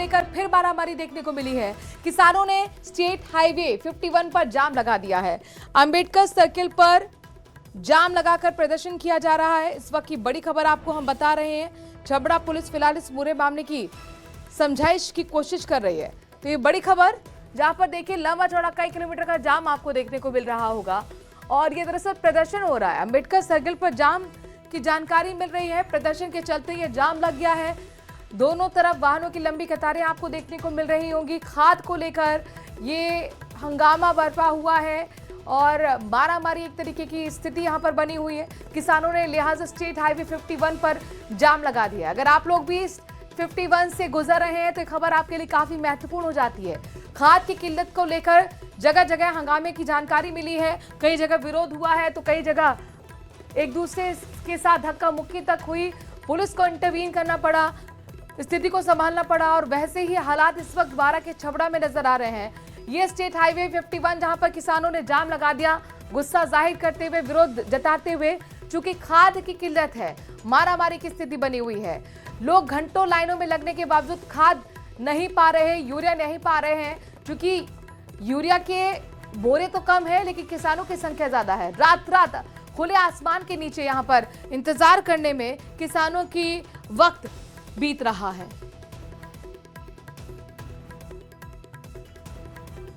लेकर फिर मारामारी देखने को मिली है। किसानों ने स्टेट हाईवे 51 पर जाम लगा दिया है। अंबेडकर सर्किल पर जाम लगाकर प्रदर्शन किया जा रहा है। इस वक्त की बड़ी खबर आपको हम बता रहे हैं। छबड़ा पुलिस फिलहाल इस पूरे मामले की समझाइश की कोशिश कर रही है। तो ये बड़ी खबर, जहां पर देखिए लंबा चौड़ा कई किलोमीटर का जाम आपको देखने को मिल रहा होगा और ये दरअसल प्रदर्शन हो रहा है। अंबेडकर सर्किल पर जाम की जानकारी मिल रही है। प्रदर्शन के चलते ये जाम लग गया है। दोनों तरफ वाहनों की लंबी कतारें आपको देखने को मिल रही होंगी। खाद को लेकर ये हंगामा बरपा हुआ है और मारामारी एक तरीके की स्थिति यहां पर बनी हुई है। किसानों ने लिहाजा स्टेट हाईवे 51 पर जाम लगा दिया। अगर आप लोग भी 51 से गुजर रहे हैं तो ये खबर आपके लिए काफी महत्वपूर्ण हो जाती है। खाद की किल्लत को लेकर जगह जगह हंगामे की जानकारी मिली है। कई जगह विरोध हुआ है तो कई जगह एक दूसरे के साथ धक्का मुक्की तक हुई। पुलिस को इंटरवीन करना पड़ा, स्थिति को संभालना पड़ा और वैसे ही हालात इस वक्त बारा के छबड़ा में नजर आ रहे हैं। ये स्टेट हाईवे 51 जहां पर किसानों ने जाम लगा दिया, गुस्सा जाहिर करते हुए, विरोध जताते हुए। चूंकि खाद की किल्लत है, मारामारी की स्थिति बनी हुई है। लोग घंटों लाइनों में लगने के बावजूद खाद नहीं पा रहे, यूरिया नहीं पा रहे हैं। क्योंकि यूरिया के बोरे तो कम है लेकिन किसानों की संख्या ज्यादा है। रात रात खुले आसमान के नीचे यहां पर इंतजार करने में किसानों की वक्त बीत रहा है।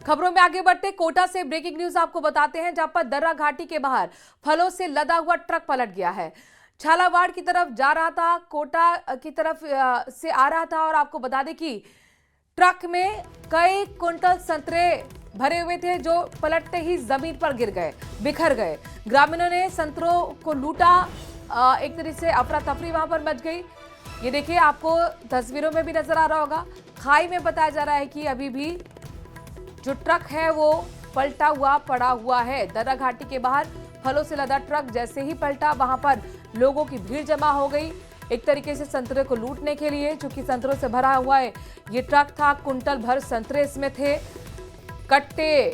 खबरों में आगे बढ़ते कोटा से ब्रेकिंग न्यूज आपको बताते हैं, जहां पर दर्रा घाटी के बाहर फलों से लदा हुआ ट्रक पलट गया है। झालावाड़ की तरफ जा रहा था, कोटा की तरफ से आ रहा था और आपको बता दें कि ट्रक में कई कुंटल संतरे भरे हुए थे जो पलटते ही जमीन पर गिर गए, बिखर गए। ग्रामीणों ने संतरों को लूटा। एक तरीके से अफरा तफरी वहां पर मच गई। ये देखिए, आपको तस्वीरों में भी नजर आ रहा होगा। खाई में बताया जा रहा है कि अभी भी जो ट्रक है वो पलटा हुआ पड़ा हुआ है। दर्रा घाटी के बाहर फलों से लदा ट्रक जैसे ही पलटा, वहां पर लोगों की भीड़ जमा हो गई एक तरीके से संतरे को लूटने के लिए। चूंकि संतरों से भरा हुआ है ये ट्रक था, कुंटल भर संतरे इसमें थे। कट्टे,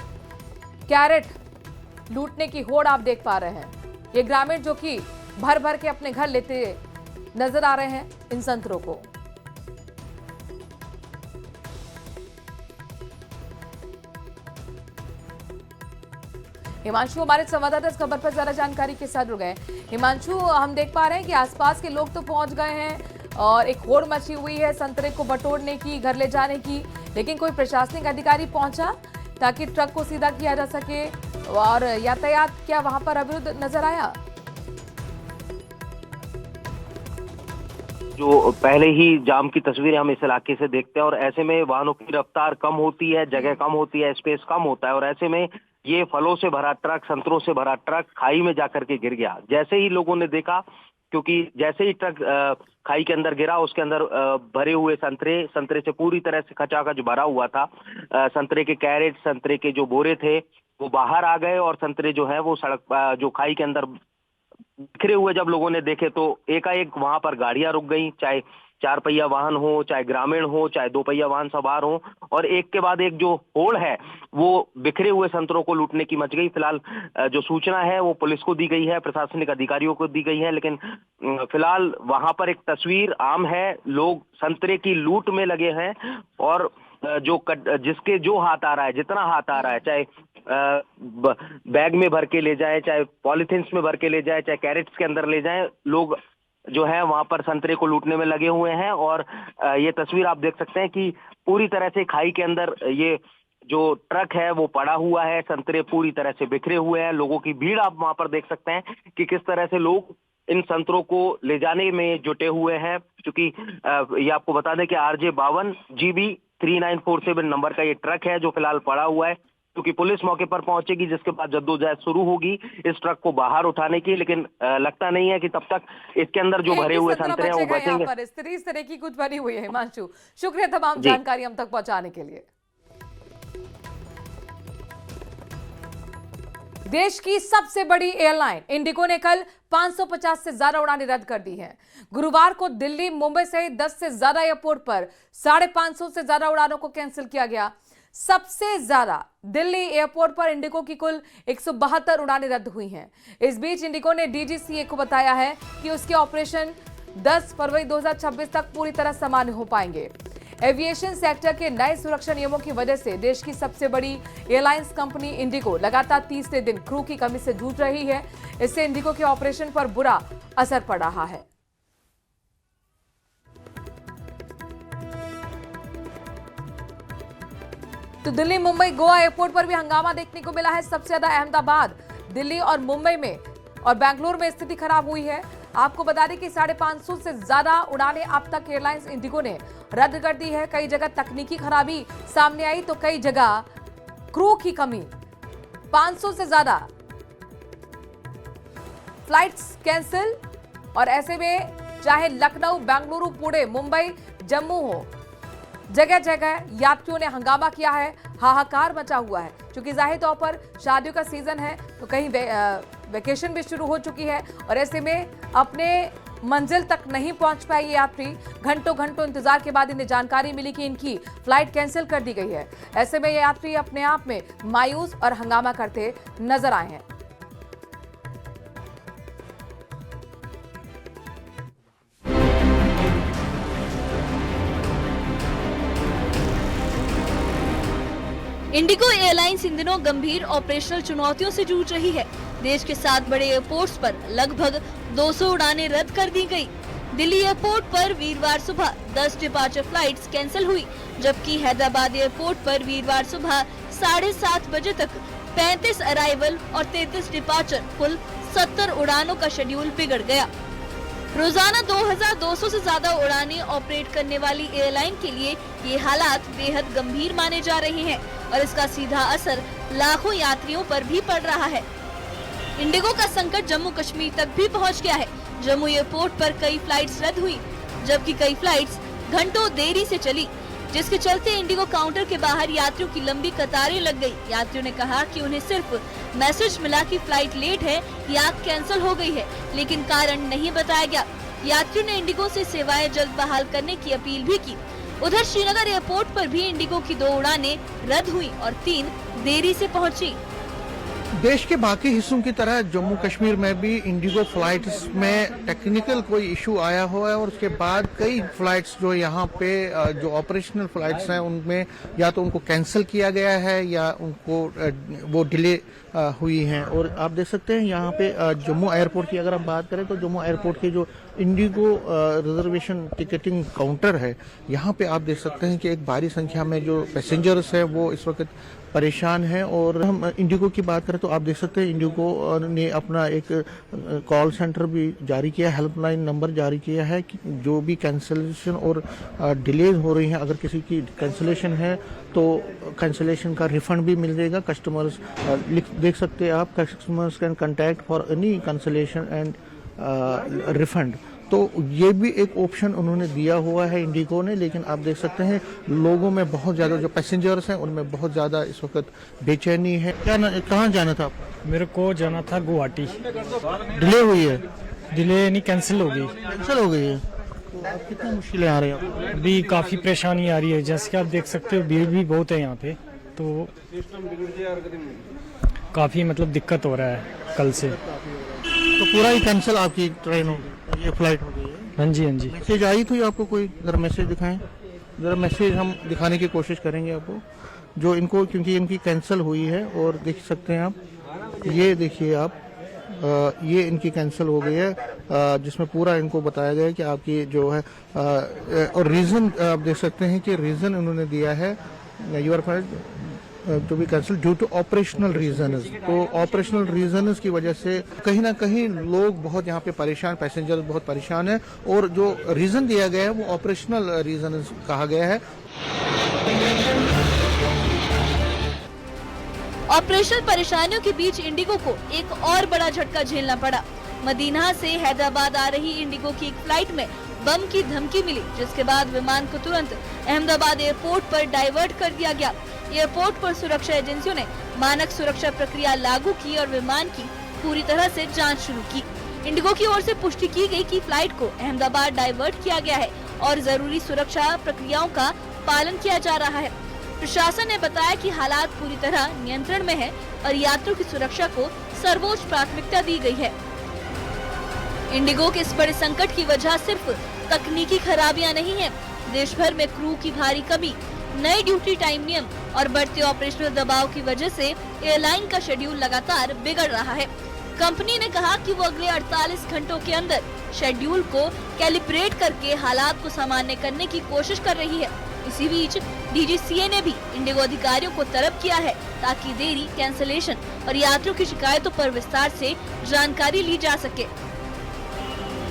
कैरेट लूटने की होड़ आप देख पा रहे हैं। ये ग्रामीण जो कि भर भर के अपने घर लेते नजर आ रहे हैं इन संतरों को। हिमांशु हमारे संवाददाता इस खबर पर ज्यादा जानकारी के साथ जुड़ गए। हिमांशु, हम देख पा रहे हैं कि आसपास के लोग तो पहुंच गए हैं और एक होड़ मची हुई है संतरे को बटोरने की, घर ले जाने की, लेकिन कोई प्रशासनिक अधिकारी पहुंचा ताकि ट्रक को सीधा किया जा सके और यातायात क्या वहां पर अवरुद्ध नजर आया? जो पहले ही जाम की तस्वीरें हम इस इलाके से देखते हैं और ऐसे में वाहनों की रफ्तार कम होती है, जगह कम होती है, स्पेस कम होता है और ऐसे में ये फलों से भरा ट्रक, संतरों से भरा ट्रक खाई में जाकर के गिर गया। जैसे ही लोगों ने देखा, क्योंकि जैसे ही ट्रक खाई के अंदर गिरा, उसके अंदर भरे हुए संतरे से पूरी तरह से खचाखच भरा हुआ था। संतरे के कैरेट, संतरे के जो बोरे थे वो बाहर आ गए और संतरे जो है वो सड़क जो खाई के अंदर बिखरे हुए जब लोगों ने देखे तो एकाएक वहां पर गाड़ियां रुक गई, चाहे 4 पहिया वाहन हो, चाहे ग्रामीण हो, चाहे 2 पहिया वाहन सवार हो, और एक के बाद एक जो होड़ है वो बिखरे हुए संतरों को लूटने की मच गई। फिलहाल जो सूचना है वो पुलिस को दी गई है, प्रशासनिक अधिकारियों को दी गई है, लेकिन फिलहाल वहां पर एक तस्वीर आम है। लोग संतरे की लूट में लगे हैं और जिसके जो हाथ आ रहा है, जितना हाथ आ रहा है, चाहे बैग में भर के ले जाए, चाहे पॉलिथिन्स में भर के ले जाए, चाहे कैरेट्स के अंदर ले जाए, लोग जो है वहां पर संतरे को लूटने में लगे हुए हैं। और ये तस्वीर आप देख सकते हैं कि पूरी तरह से खाई के अंदर ये जो ट्रक है वो पड़ा हुआ है, संतरे पूरी तरह से बिखरे हुए हैं। लोगों की भीड़ आप वहां पर देख सकते हैं कि किस तरह से लोग इन संतरों को ले जाने में जुटे हुए हैं। क्योंकि ये आपको बता दें कि RJ52 GB 3947 नंबर का ये ट्रक है जो फिलहाल पड़ा हुआ है। क्योंकि पुलिस मौके पर पहुंचेगी जिसके बाद जद्दोजहद शुरू होगी इस ट्रक को बाहर उठाने की, लेकिन लगता नहीं है कि तब तक इसके अंदर जो भरे हुए संतरे हैं वो बचेंगे। इस तरह की कुछ बनी हुई है। हिमांशु, शुक्रिया तमाम जानकारी हम तक पहुंचाने के लिए। देश की सबसे बड़ी एयरलाइन इंडिगो ने कल 550 से ज्यादा उड़ानें रद्द कर दी हैं। गुरुवार को दिल्ली, मुंबई सहित 10 से ज्यादा एयरपोर्ट पर 550 से ज्यादा उड़ानों को कैंसिल किया गया। सबसे ज्यादा दिल्ली एयरपोर्ट पर इंडिगो की कुल 172 उड़ानें रद्द हुई हैं। इस बीच इंडिगो ने DGCA को बताया है कि उसके ऑपरेशन 10 फरवरी 2026 तक पूरी तरह सामान्य हो पाएंगे। एविएशन सेक्टर के नए सुरक्षा नियमों की वजह से देश की सबसे बड़ी एयरलाइंस कंपनी इंडिगो लगातार तीसरे दिन क्रू की कमी से जूझ रही है। इससे इंडिगो के ऑपरेशन पर बुरा असर पड़ रहा है। तो दिल्ली, मुंबई, गोवा एयरपोर्ट पर भी हंगामा देखने को मिला है। सबसे ज्यादा अहमदाबाद, दिल्ली और मुंबई में और बेंगलुरु में स्थिति खराब हुई है। आपको बता दें कि 550 से ज्यादा उड़ानें अब तक एयरलाइंस इंडिगो ने रद्द कर दी है। कई जगह तकनीकी खराबी सामने आई तो कई जगह क्रू की कमी। 500 से ज्यादा फ्लाइट्स कैंसिल और ऐसे में चाहे लखनऊ, बेंगलुरु, पुणे, मुंबई, जम्मू हो, जगह जगह यात्रियों ने हंगामा किया है, हाहाकार मचा हुआ है। क्योंकि जाहिर तौर पर शादियों का सीजन है तो कहीं वेकेशन भी शुरू हो चुकी है और ऐसे में अपने मंजिल तक नहीं पहुंच पाए ये यात्री। घंटों घंटों इंतजार के बाद इन्हें जानकारी मिली कि इनकी फ्लाइट कैंसिल कर दी गई है। ऐसे में ये यात्री अपने आप में मायूस और हंगामा करते नजर आए हैं। इंडिगो एयरलाइंस इन दिनों गंभीर ऑपरेशनल चुनौतियों से जूझ रही है। देश के 7 बड़े एयरपोर्ट्स पर लगभग 200 उड़ानें रद्द कर दी गई। दिल्ली एयरपोर्ट पर वीरवार सुबह 10 डिपार्चर फ्लाइट्स कैंसिल हुई, जबकि हैदराबाद एयरपोर्ट पर वीरवार सुबह 7:30 बजे तक 35 अराइवल और 33 डिपार्चर, कुल 70 उड़ानों का शेड्यूल बिगड़ गया। रोजाना 2200 से ज्यादा उड़ानें ऑपरेट करने वाली एयरलाइन के लिए ये हालात बेहद गंभीर माने जा रहे हैं और इसका सीधा असर लाखों यात्रियों पर भी पड़ रहा है। इंडिगो का संकट जम्मू कश्मीर तक भी पहुंच गया है। जम्मू एयरपोर्ट पर कई फ्लाइट्स रद्द हुई, जबकि कई फ्लाइट्स घंटों देरी से चली, जिसके चलते इंडिगो काउंटर के बाहर यात्रियों की लंबी कतारें लग गई। यात्रियों ने कहा कि उन्हें सिर्फ मैसेज मिला कि फ्लाइट लेट है या कैंसिल हो गई है, लेकिन कारण नहीं बताया गया। यात्रियों ने इंडिगो से सेवाएं जल्द बहाल करने की अपील भी की। उधर श्रीनगर एयरपोर्ट पर भी इंडिगो की 2 उड़ानें रद्द हुई और 3 देरी से पहुंची। देश के बाकी हिस्सों की तरह जम्मू कश्मीर में भी इंडिगो फ्लाइट्स में टेक्निकल कोई इशू आया हुआ है और उसके बाद कई फ्लाइट्स जो यहाँ पे जो ऑपरेशनल फ्लाइट्स हैं उनमें या तो उनको कैंसिल किया गया है या उनको वो डिले हुई हैं। और आप देख सकते हैं यहाँ पे जम्मू एयरपोर्ट की अगर हम बात करें तो जम्मू एयरपोर्ट के जो इंडिगो रिजर्वेशन टिकटिंग काउंटर है, यहाँ पे आप देख सकते हैं कि एक भारी संख्या में जो पैसेंजर्स है वो इस वक्त परेशान है। और हम इंडिगो की बात करें तो आप देख सकते हैं इंडिगो ने अपना एक कॉल सेंटर भी जारी किया, हेल्पलाइन नंबर जारी किया है कि जो भी कैंसिलेशन और डिलेज हो रही हैं, अगर किसी की कैंसिलेशन है तो कैंसिलेशन का रिफंड भी मिल जाएगा। कस्टमर्स देख सकते हैं आप, customers can contact for any cancellation and refund. तो ये भी एक ऑप्शन उन्होंने दिया हुआ है इंडिगो ने। लेकिन आप देख सकते हैं लोगों में बहुत ज़्यादा, जो पैसेंजर्स हैं उनमें बहुत ज़्यादा इस वक्त बेचैनी है। कहाँ जाना था आपको? मेरे को जाना था गुवाहाटी। डिले हुई है? डिले नहीं, कैंसिल हो गई। कैंसिल हो गई है? तो अब कितनी मुश्किलें आ रही हैं आपको? अभी काफ़ी परेशानी आ रही है, जैसे कि आप देख सकते हो भीड़ भी बहुत है यहाँ पे, तो काफ़ी मतलब दिक्कत हो रहा है कल से। तो पूरा ही कैंसिल आपकी ट्रेन हो गई, ये फ्लाइट हो गई है? हाँ जी, हाँ जी। मैसेज आई थी आपको कोई? ज़रा मैसेज दिखाएं, ज़रा मैसेज हम दिखाने की कोशिश करेंगे आपको जो इनको, क्योंकि इनकी कैंसिल हुई है। और देख सकते हैं आप, ये देखिए आप, ये इनकी कैंसिल हो गई है, जिसमें पूरा इनको बताया गया है कि आपकी जो है और रीज़न आप देख सकते हैं कि रीज़न उन्होंने दिया है your to be cancel due to operational reasons. तो ऑपरेशनल रीजंस की वजह से कहीं ना कहीं लोग बहुत यहाँ पे परेशान, पैसेंजर बहुत परेशान है और जो रीजन दिया गया है वो ऑपरेशनल रीजंस कहा गया है। ऑपरेशनल परेशानियों के बीच इंडिगो को एक और बड़ा झटका झेलना पड़ा। मदीना से हैदराबाद आ रही इंडिगो की एक फ्लाइट में बम की धमकी मिली, जिसके बाद विमान को तुरंत अहमदाबाद एयरपोर्ट पर डाइवर्ट कर दिया गया। एयरपोर्ट पर सुरक्षा एजेंसियों ने मानक सुरक्षा प्रक्रिया लागू की और विमान की पूरी तरह से जांच शुरू की। इंडिगो की ओर से पुष्टि की गई कि फ्लाइट को अहमदाबाद डाइवर्ट किया गया है और जरूरी सुरक्षा प्रक्रियाओं का पालन किया जा रहा है। प्रशासन ने बताया कि हालात पूरी तरह नियंत्रण में है और यात्रियों की सुरक्षा को सर्वोच्च प्राथमिकता दी गई है। इंडिगो के इस बड़े संकट की वजह सिर्फ तकनीकी खराबियां नहीं है, देश भर में क्रू की भारी कमी, नए ड्यूटी टाइम नियम और बढ़ते ऑपरेशनल दबाव की वजह से एयरलाइन का शेड्यूल लगातार बिगड़ रहा है। कंपनी ने कहा कि वो अगले 48 घंटों के अंदर शेड्यूल को कैलिब्रेट करके हालात को सामान्य करने की कोशिश कर रही है। इसी बीच DGCA ने भी इंडिगो अधिकारियों को तलब किया है ताकि देरी, कैंसिलेशन और यात्रियों की शिकायतों पर विस्तार से जानकारी ली जा सके।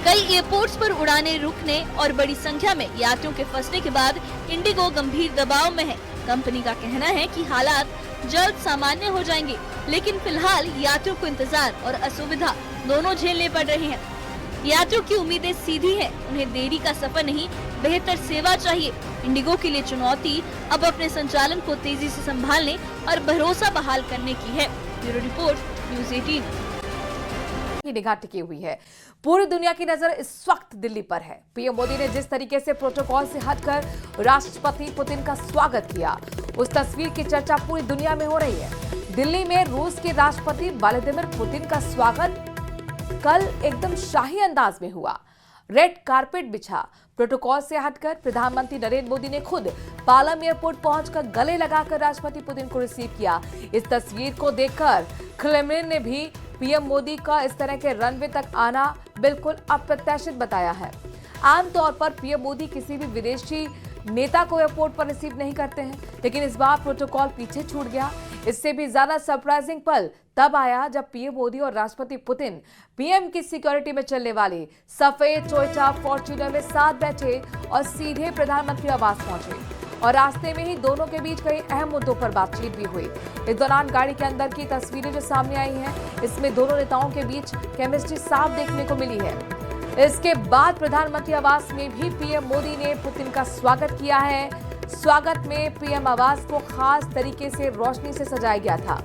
कई एयरपोर्ट्स पर उड़ानें रुकने और बड़ी संख्या में यात्रियों के फंसने के बाद इंडिगो गंभीर दबाव में है। कंपनी का कहना है कि हालात जल्द सामान्य हो जाएंगे, लेकिन फिलहाल यात्रियों को इंतजार और असुविधा दोनों झेलने पड़ रहे हैं। यात्रियों की उम्मीदें सीधी हैं, उन्हें देरी का सफर नहीं, बेहतर सेवा चाहिए। इंडिगो के लिए चुनौती अब अपने संचालन को तेजी से संभालने और भरोसा बहाल करने की है। ब्यूरो रिपोर्ट, न्यूज़ 18 की निगाह टिकी हुई है। पूरी दुनिया की नजर इस वक्त दिल्ली पर है। पीएम मोदी ने जिस तरीके से प्रोटोकॉल से हटकर राष्ट्रपति पुतिन का स्वागत किया, उस तस्वीर की चर्चा पूरी दुनिया में हो रही है। दिल्ली में रूस के राष्ट्रपति व्लादिमीर पुतिन का स्वागत कल एकदम शाही अंदाज में हुआ। रेड कारपेट बिछा। प्रोटोकॉल से हटकर प्रधानमंत्री नरेंद्र मोदी ने खुद पालम एयरपोर्ट पहुंचकर गले लगाकर राष्ट्रपति पुतिन को रिसीव किया। इस तस्वीर को देखकर क्रेमलिन ने भी पीएम मोदी का इस तरह के रनवे तक आना बिल्कुल अप्रत्याशित बताया है। आमतौर पर पीएम मोदी किसी भी विदेशी नेता को एयरपोर्ट पर रिसीव नहीं करते हैं, लेकिन इस बार प्रोटोकॉल पीछे छूट गया। इससे भी ज्यादा सरप्राइजिंग पल तब आया जब पीएम मोदी और राष्ट्रपति पुतिन पीएम की सिक्योरिटी में चलने वाली सफेद टोयोटा फॉर्च्यूनर में साथ बैठे और सीधे प्रधानमंत्री आवास पहुंचे और रास्ते में ही दोनों के बीच कई अहम मुद्दों पर बातचीत भी हुई। इस दौरान गाड़ी के अंदर की तस्वीरें जो सामने आई हैं, इसमें दोनों नेताओं के बीच केमिस्ट्री साफ देखने को मिली है। इसके बाद प्रधानमंत्री आवास में भी पीएम मोदी ने पुतिन का स्वागत किया है। स्वागत में पीएम आवास को खास तरीके से रोशनी से सजाया गया था।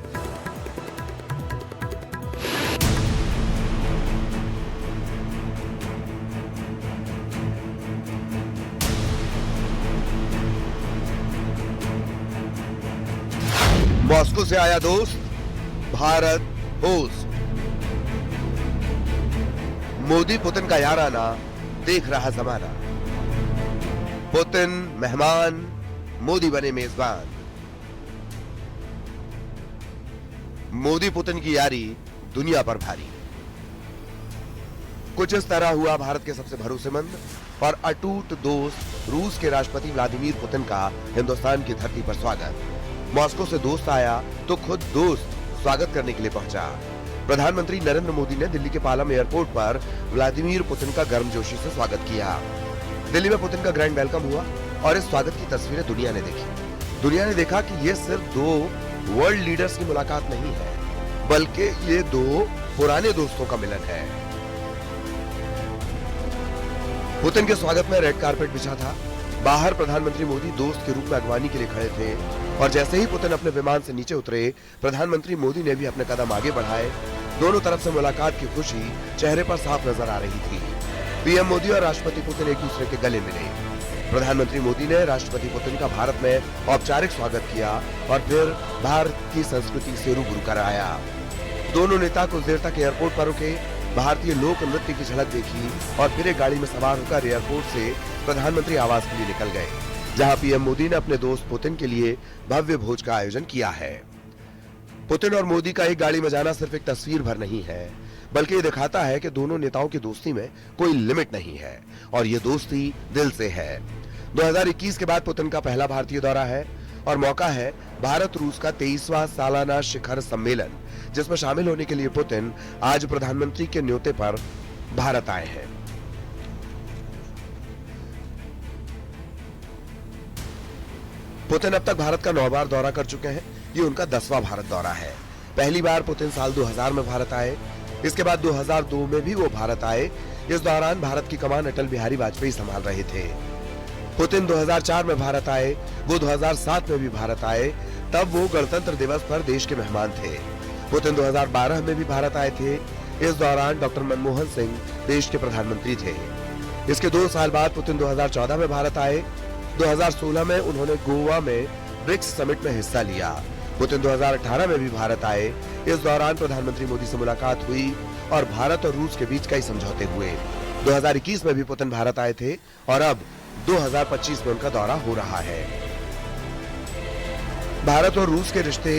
मॉस्को से आया दोस्त, भारत होस्ट। मोदी पुतिन का याराना देख रहा जमाना। पुतिन मेहमान, मोदी बने मेजबान। मोदी पुतिन की यारी दुनिया पर भारी। कुछ इस तरह हुआ भारत के सबसे भरोसेमंद और अटूट दोस्त रूस के राष्ट्रपति व्लादिमीर पुतिन का हिंदुस्तान की धरती पर स्वागत। मॉस्को से दोस्त आया तो खुद दोस्त स्वागत करने के लिए पहुंचा। प्रधानमंत्री नरेंद्र मोदी ने दिल्ली के पालम एयरपोर्ट पर व्लादिमीर पुतिन का गर्मजोशी से स्वागत किया। दिल्ली में पुतिन का ग्रैंड वेलकम हुआ और इस स्वागत की तस्वीरें दुनिया ने देखी। दुनिया ने देखा कि ये सिर्फ दो वर्ल्ड लीडर्स की मुलाकात नहीं है, बल्कि ये दो पुराने दोस्तों का मिलन है। पुतिन के स्वागत में रेड कारपेट बिछा था। बाहर प्रधानमंत्री मोदी दोस्त के रूप में अगवानी के लिए खड़े थे और जैसे ही पुतिन अपने विमान से नीचे उतरे, प्रधानमंत्री मोदी ने भी अपने कदम आगे बढ़ाए। दोनों तरफ से मुलाकात की खुशी चेहरे पर साफ नजर आ रही थी। पीएम मोदी और राष्ट्रपति पुतिन एक दूसरे के गले मिले। प्रधानमंत्री मोदी ने राष्ट्रपति पुतिन का भारत में औपचारिक स्वागत किया और फिर भारत की संस्कृति से रूबरू कराया। दोनों नेता कुछ देर तक एयरपोर्ट पर रुके, भारतीय लोक नृत्य की झलक देखी और फिर एक गाड़ी में सवार होकर एयरपोर्ट से प्रधानमंत्री आवास के लिए निकल गए, जहां पीएम मोदी ने अपने दोस्त पुतिन के लिए भव्य भोज का आयोजन किया है। पुतिन और मोदी का एक गाड़ी में जाना सिर्फ एक तस्वीर भर नहीं है, बल्कि ये दिखाता है कि दोनों नेताओं की दोस्ती में कोई लिमिट नहीं है और ये दोस्ती दिल से है। 2021 के बाद पुतिन का पहला भारतीय दौरा है और मौका है भारत रूस का 23वां सालाना शिखर सम्मेलन, जिसमें शामिल होने के लिए पुतिन आज प्रधानमंत्री के न्योते पर भारत आए हैं। पुतिन अब तक भारत का 9 बार दौरा कर चुके हैं। ये उनका 10वां भारत दौरा है। पहली बार पुतिन साल 2000 में भारत आए, इसके बाद 2002 में भी वो भारत आए। इस दौरान भारत की कमान अटल बिहारी वाजपेयी संभाल रहे थे। पुतिन 2004 में भारत आए, वो 2007 में भी भारत आए, तब वो गणतंत्र दिवस पर देश के मेहमान थे। पुतिन 2012 में भी भारत आए थे। इस दौरान डॉक्टर मनमोहन सिंह देश के प्रधानमंत्री थे। इसके 2 साल बाद पुतिन 2014 में भारत आए। 2016 में उन्होंने गोवा में ब्रिक्स समिट में हिस्सा लिया। पुतिन 2018 में भी भारत आए। इस दौरान प्रधानमंत्री मोदी से मुलाकात हुई और भारत और रूस के बीच कई समझौते हुए। 2021 में भी पुतिन भारत आए थे और अब 2025 में उनका दौरा हो रहा है। भारत और रूस के रिश्ते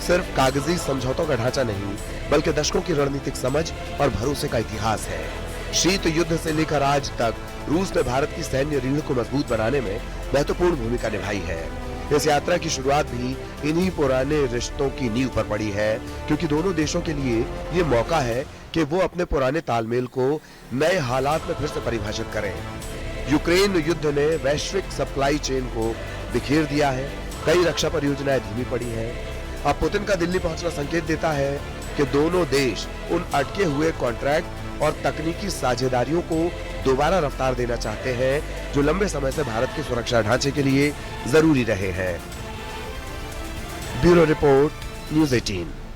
सिर्फ कागजी समझौतों का ढांचा नहीं, बल्कि दशकों की रणनीतिक समझ और भरोसे का इतिहास है। शीत युद्ध से लेकर आज तक रूस ने भारत की सैन्य रीढ़ को मजबूत बनाने में महत्वपूर्ण भूमिका निभाई है। इस यात्रा की शुरुआत भी इन्हीं पुराने रिश्तों की नींव पर पड़ी है, क्योंकि दोनों देशों के लिए ये मौका है कि वो अपने पुराने तालमेल को नए हालात में फिर से परिभाषित करें। यूक्रेन युद्ध ने वैश्विक सप्लाई चेन को बिखेर दिया है, कई रक्षा परियोजनाएं धीमी पड़ी हैं। अब पुतिन का दिल्ली पहुंचना संकेत देता है कि दोनों देश उन अटके हुए कॉन्ट्रैक्ट और तकनीकी साझेदारियों को दोबारा रफ्तार देना चाहते हैं, जो लंबे समय से भारत के सुरक्षा ढांचे के लिए जरूरी रहे हैं। Bureau report, news 18।